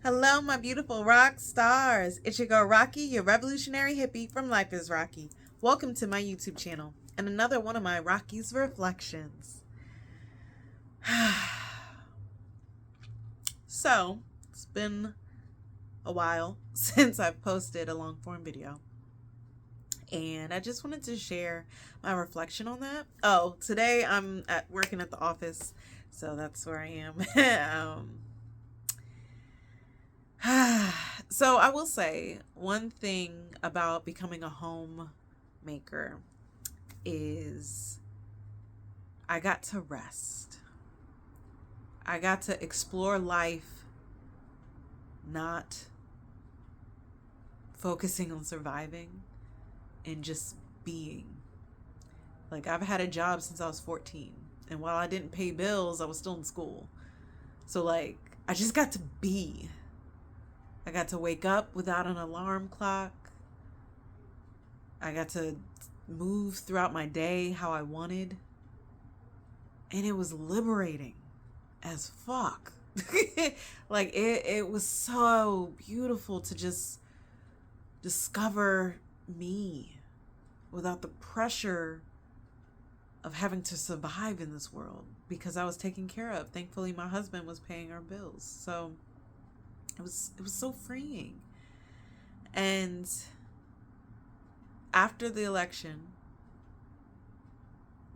Hello, my beautiful rock stars. It's your girl Rocqi, your revolutionary hippie from Life is Rocqi. Welcome to my YouTube channel and another one of my Rocky's reflections. So, it's been a while since I've posted a long form video. And I just wanted to share my reflection on that. Oh, today I'm working at the office, so that's where I am. So I will say one thing about becoming a homemaker is I got to rest. I got to explore life, not focusing on surviving and just being. Like, I've had a job since I was 14, and while I didn't pay bills, I was still in school. So, like, I just got to be. I got to wake up without an alarm clock. I got to move throughout my day how I wanted. And it was liberating as fuck. Like, it was so beautiful to just discover me without the pressure of having to survive in this world because I was taken care of. Thankfully, my husband was paying our bills. So it was so freeing. And after the election,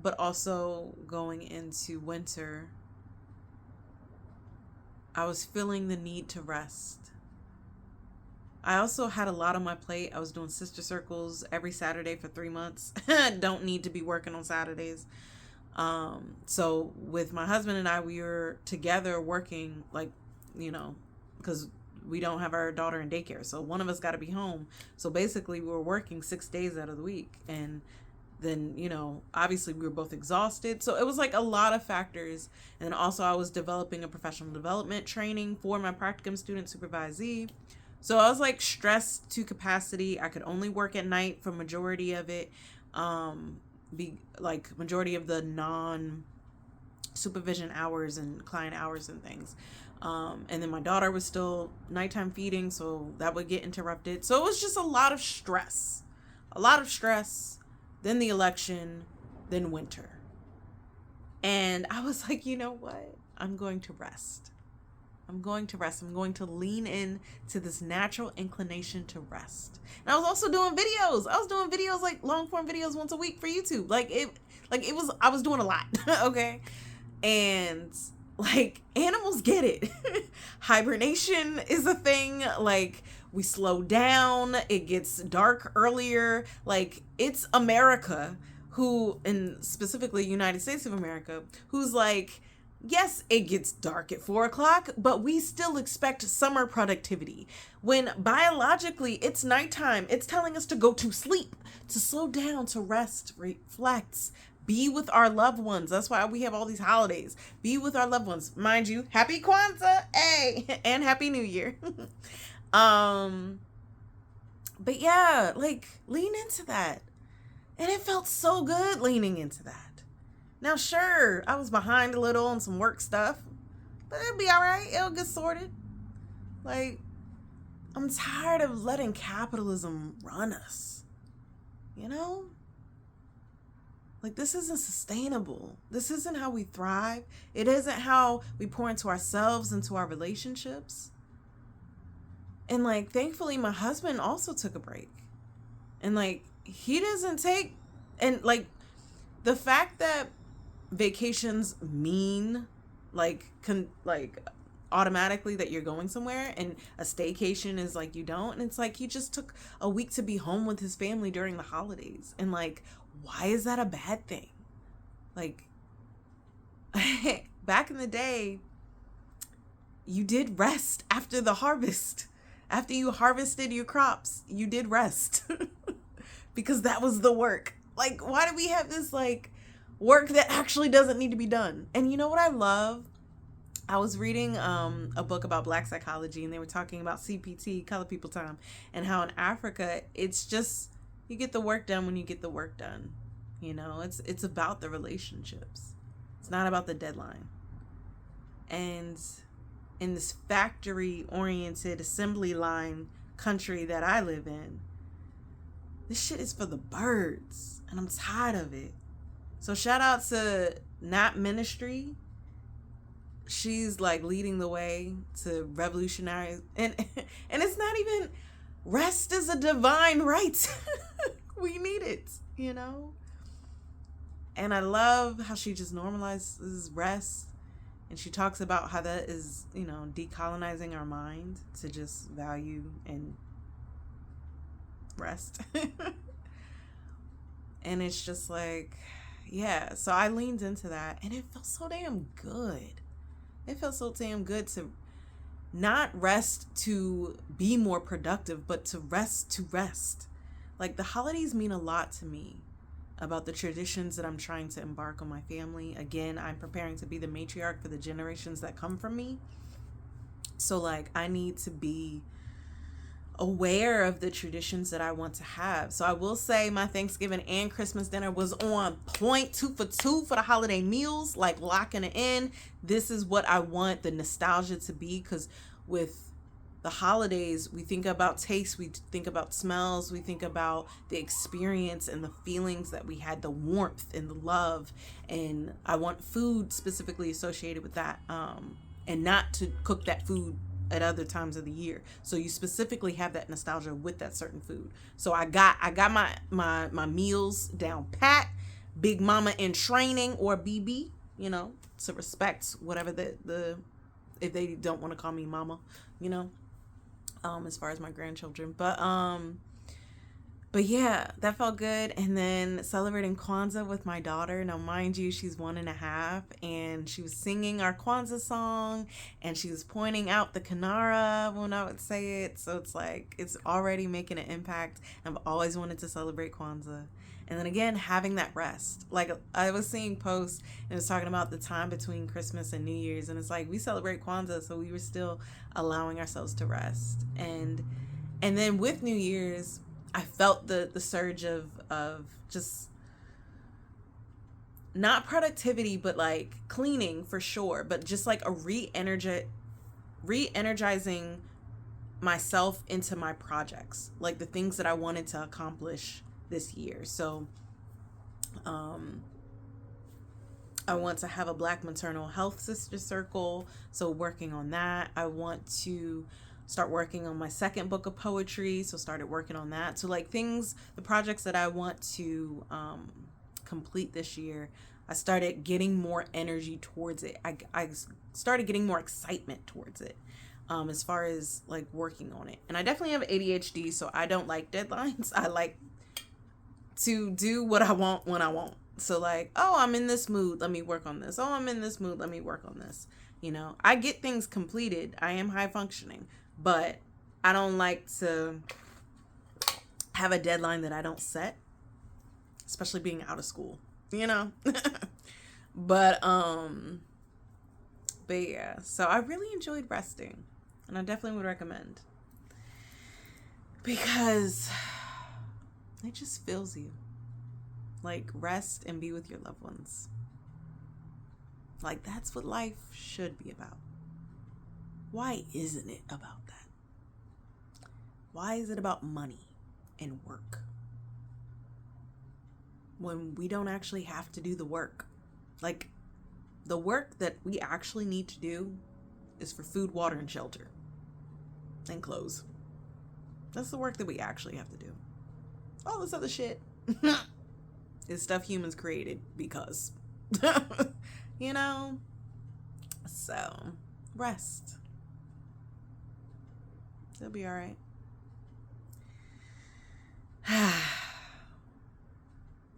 but also going into winter, I was feeling the need to rest. I also had a lot on my plate. I was doing sister circles every Saturday for 3 months. Don't need to be working on Saturdays. So with my husband and I, we were together working, like, because we don't have our daughter in daycare. So one of us got to be home. So basically we were working 6 days out of the week. And then, obviously we were both exhausted. So it was like a lot of factors. And also I was developing a professional development training for my practicum student supervisee. So I was like stressed to capacity. I could only work at night for majority of it. Be like majority of the non supervision hours and client hours and things. And then my daughter was still nighttime feeding, so that would get interrupted. So it was just a lot of stress. Then the election, then winter. And I was like, you know what? I'm going to rest. I'm going to lean in to this natural inclination to rest. And I was also doing videos. Like long form videos once a week for YouTube. I was doing a lot. Okay. And like animals get it. Hibernation is a thing. Like, we slow down. It gets dark earlier. Like, it's America and specifically United States of America, who's like, yes, it gets dark at 4:00, but we still expect summer productivity. When biologically it's nighttime, it's telling us to go to sleep, to slow down, to rest, reflect, be with our loved ones. That's why we have all these holidays. Be with our loved ones. Mind you, happy Kwanzaa, hey, and happy New Year. But yeah, like, lean into that. And it felt so good leaning into that. Now, sure, I was behind a little on some work stuff, but it'll be all right. It'll get sorted. Like, I'm tired of letting capitalism run us. Like, this isn't sustainable. This isn't how we thrive. It isn't how we pour into ourselves, into our relationships. And, like, thankfully, my husband also took a break. And, like, he doesn't take... And, like, the fact that vacations mean automatically that you're going somewhere, and a staycation is like you don't, and it's like he just took a week to be home with his family during the holidays. And like, why is that a bad thing? Like, back in the day, you did rest after the harvest. After you harvested your crops, you did rest. Because that was the work. Like, why do we have this like work that actually doesn't need to be done? And you know what I love? I was reading a book about Black psychology, and they were talking about CPT, color people time, and how in Africa, it's just, you get the work done when you get the work done. It's about the relationships. It's not about the deadline. And in this factory oriented assembly line country that I live in, this shit is for the birds, and I'm tired of it. So shout out to Nat Ministry. She's like leading the way to revolutionize, and it's not even, rest is a divine right. We need it, you know? And I love how she just normalizes rest, and she talks about how that is, you know, decolonizing our mind to just value and rest. And it's just like, yeah, so I leaned into that, and it felt so damn good. It felt so damn good to not rest to be more productive, but to rest. Like, the holidays mean a lot to me about the traditions that I'm trying to embark on my family. Again, I'm preparing to be the matriarch for the generations that come from me. So, like, I need to be aware of the traditions that I want to have. So I will say my Thanksgiving and Christmas dinner was on point, 2 for 2 for the holiday meals, like locking it in. This is what I want the nostalgia to be, because with the holidays, we think about taste, we think about smells, we think about the experience and the feelings that we had, the warmth and the love. And I want food specifically associated with that, and not to cook that food at other times of the year. So you specifically have that nostalgia with that certain food. So I got my meals down pat. Big Mama in training, or BB, you know, to respect whatever the if they don't want to call me mama, you know, as far as my grandchildren. But yeah, that felt good. And then celebrating Kwanzaa with my daughter. Now, mind you, she's 1.5, and she was singing our Kwanzaa song, and she was pointing out the Kinara when I would say it. So it's like, it's already making an impact. I've always wanted to celebrate Kwanzaa. And then again, having that rest. Like, I was seeing posts, and it was talking about the time between Christmas and New Year's. And it's like, we celebrate Kwanzaa, so we were still allowing ourselves to rest. And then with New Year's, I felt the surge of just not productivity, but like cleaning for sure, but just like a re-energizing myself into my projects, like the things that I wanted to accomplish this year. So I want to have a Black maternal health sister circle, so working on that. I want to start working on my second book of poetry, so started working on that. So like things, the projects that I want to complete this year, I started getting more energy towards it. I started getting more excitement towards it, as far as like working on it. And I definitely have ADHD, so I don't like deadlines. I like to do what I want when I want. So like, oh, I'm in this mood, let me work on this. Oh, I'm in this mood, let me work on this. You know, I get things completed. I am high functioning, but I don't like to have a deadline that I don't set, especially being out of school, you know? But yeah, so I really enjoyed resting, and I definitely would recommend, because it just fills you. Like, rest and be with your loved ones. Like, that's what life should be about. Why isn't it about that? Why is it about money and work when we don't actually have to do the work? Like, the work that we actually need to do is for food, water, and shelter, and clothes. That's the work that we actually have to do. All this other shit is stuff humans created because, you know? So, rest. It'll be all right.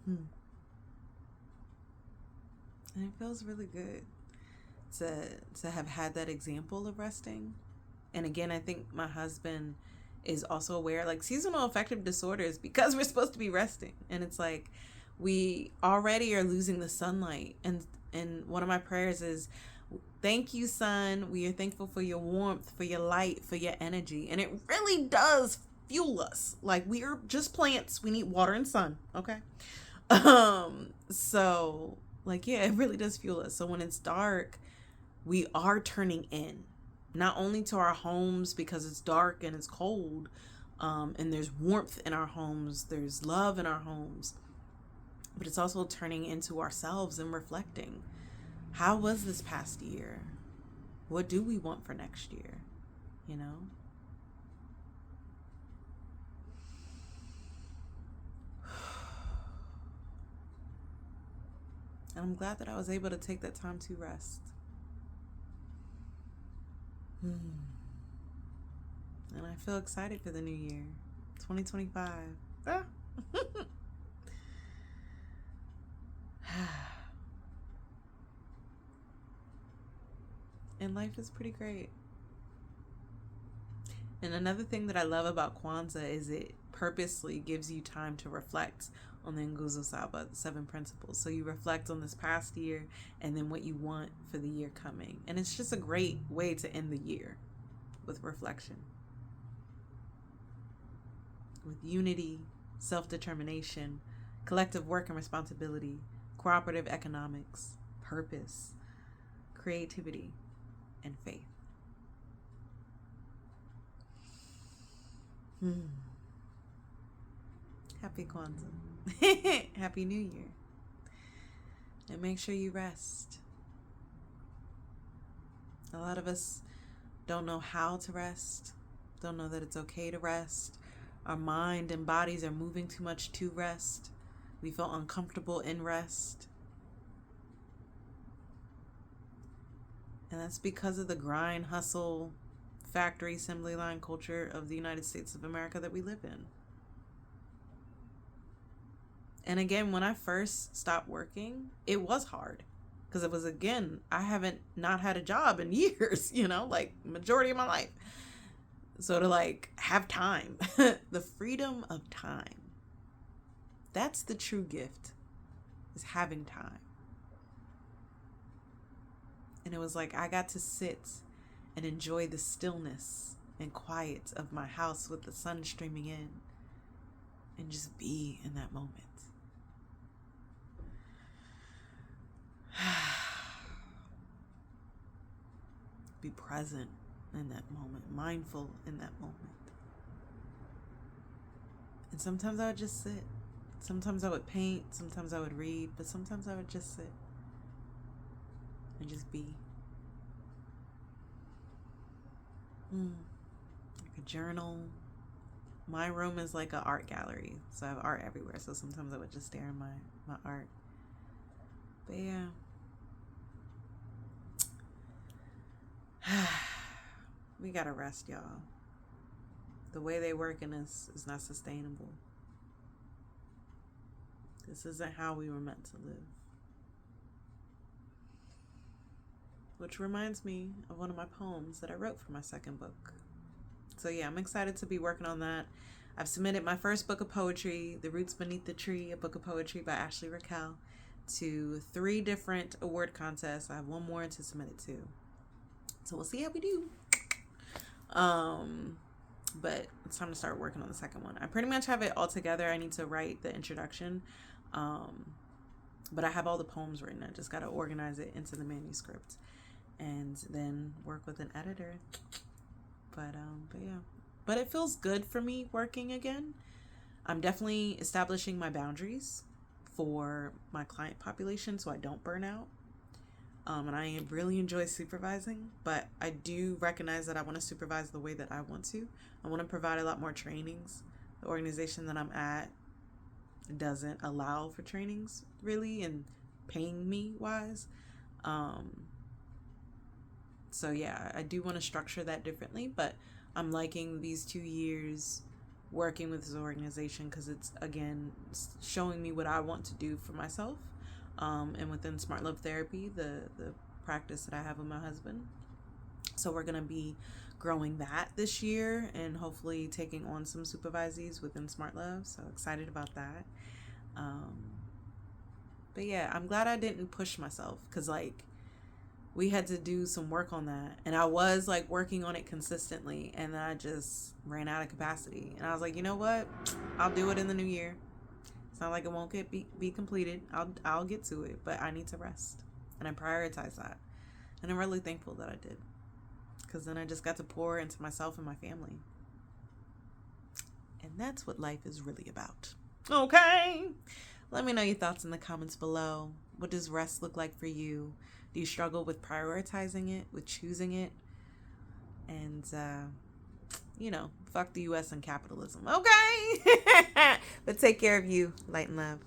And it feels really good to have had that example of resting. And again, I think my husband is also aware, like, seasonal affective disorders, because we're supposed to be resting. And it's like, we already are losing the sunlight. And one of my prayers is, thank you, sun. We are thankful for your warmth, for your light, for your energy. And it really does fuel us. Like, we are just plants. We need water and sun. Okay. So like, yeah, it really does fuel us. So when it's dark, we are turning in. not only to our homes because it's dark and it's cold, and there's warmth in our homes, there's love in our homes, but it's also turning into ourselves and reflecting. How was this past year? What do we want for next year? You know? And I'm glad that I was able to take that time to rest. And I feel excited for the new year, 2025. Ah. And life is pretty great. And another thing that I love about Kwanzaa is it purposely gives you time to reflect on the Nguzo Saba, the 7 principles. So you reflect on this past year and then what you want for the year coming. And it's just a great way to end the year with reflection, with unity, self-determination, collective work and responsibility, cooperative economics, purpose, creativity, and faith. Happy Kwanzaa. Happy New Year. And make sure you rest. A lot of us don't know how to rest, don't know that it's okay to rest. Our mind and bodies are moving too much to rest. We feel uncomfortable in rest. And that's because of the grind, hustle, factory, assembly line culture of the United States of America that we live in. And again, when I first stopped working, it was hard. Because it was, again, I haven't not had a job in years, like majority of my life. So to like have time, the freedom of time, that's the true gift, is having time. And it was like I got to sit and enjoy the stillness and quiet of my house with the sun streaming in and just be in that moment. Be present in that moment, mindful in that moment. And sometimes I would just sit. Sometimes I would paint, sometimes I would read, but sometimes I would just sit and just be. Like a journal. My room is like an art gallery, so I have art everywhere. So sometimes I would just stare at my art. But yeah. We gotta rest, y'all. The way they work in this is not sustainable. This isn't how we were meant to live. Which reminds me of one of my poems that I wrote for my second book. So yeah, I'm excited to be working on that. I've submitted my first book of poetry, The Roots Beneath the Tree, a book of poetry by Ashley Raquel, to 3 different award contests. I have one more to submit it to. So we'll see how we do. But it's time to start working on the second one. I pretty much have it all together. I need to write the introduction. But I have all the poems written. I just got to organize it into the manuscript and then work with an editor. But yeah. But it feels good for me working again. I'm definitely establishing my boundaries for my client population so I don't burn out. And I really enjoy supervising, but I do recognize that I want to supervise the way that I want to. I want to provide a lot more trainings. The organization that I'm at doesn't allow for trainings really, and paying me wise. So yeah, I do want to structure that differently, but I'm liking these 2 years working with this organization because it's, again, showing me what I want to do for myself. And within Smartt Love therapy, the practice that I have with my husband. So we're going to be growing that this year and hopefully taking on some supervisees within Smartt Love. So excited about that. But yeah, I'm glad I didn't push myself because we had to do some work on that. And I was working on it consistently and then I just ran out of capacity. And I was like, you know what? I'll do it in the new year. It's not like it won't be completed. I'll get to it, but I need to rest. And I prioritize that. And I'm really thankful that I did. because then I just got to pour into myself and my family. And that's what life is really about. Okay. Let me know your thoughts in the comments below. What does rest look like for you? Do you struggle with prioritizing it, with choosing it? And, fuck the US and capitalism. Okay. But take care of you. Light and love.